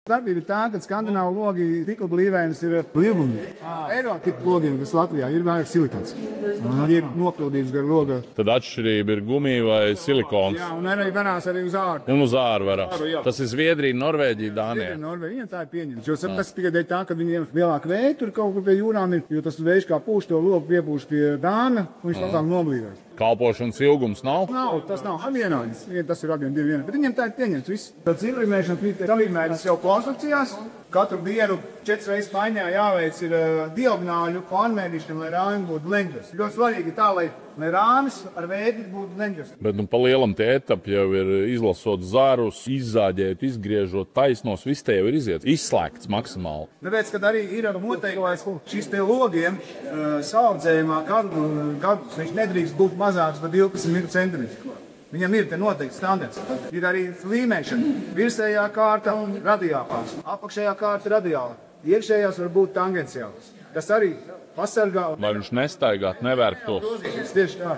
Darbība ir tā, ka skandināvu logi tīkla blīvēnis ir lielumi. Eiropa tīkla logiem, kas Latvijā ir vairāk silikons. Ir nopildīts gar loga. Tad atšķirība ir gumija vai silikons. Jā, un arī varās arī uz āru. Un uz āru varās. Tas ir Zviedrija, Norvēģija, Dānija. Norvēģija, tā ir pieņemta. Jo tas tikai dēļ tā, ka viņiem lielāka vēja tur kaut kur pie jūrām ir, jo tas vējš kā pūš to logu piepūš pie dāna, un viņš labāk noblīvēs. Kalpošanas ilgums nav? Nav, tas nav vienāds. Tas ir abiem diviem. Bet viņiem tā ir pieņemts viss. Tad cilīmēšana ir salīmētas jau konstrukcijās. Katru dienu 4 reizes maiņā jāveic ir diagonāļu pārmērīšana, lai rāmi būtu leņķos. Ļoti svarīgi tā, lai rāmis ar vēdi būtu leņķos. Bet pa lielam tie etapi jau ir izlasot zarus, izzāģēt, izgriežot taisnos, viss te jau ir iziet. Izslēgts maksimāli. Tāpēc, kad arī ir noteikts šis te logiem saudzējumā gadus, viņš nedrīkst būt mazāks par 12 centimetrus. Viņam ir te noteikts standarts. Ir arī līmēšana. Virsējā kārta un radiālās. Apakšējā kārta radiāla. Iekšējās var būt tangenciālas. Tas arī pasargā. Lai viņš nestaigāt, nevērktos. Tieši tā.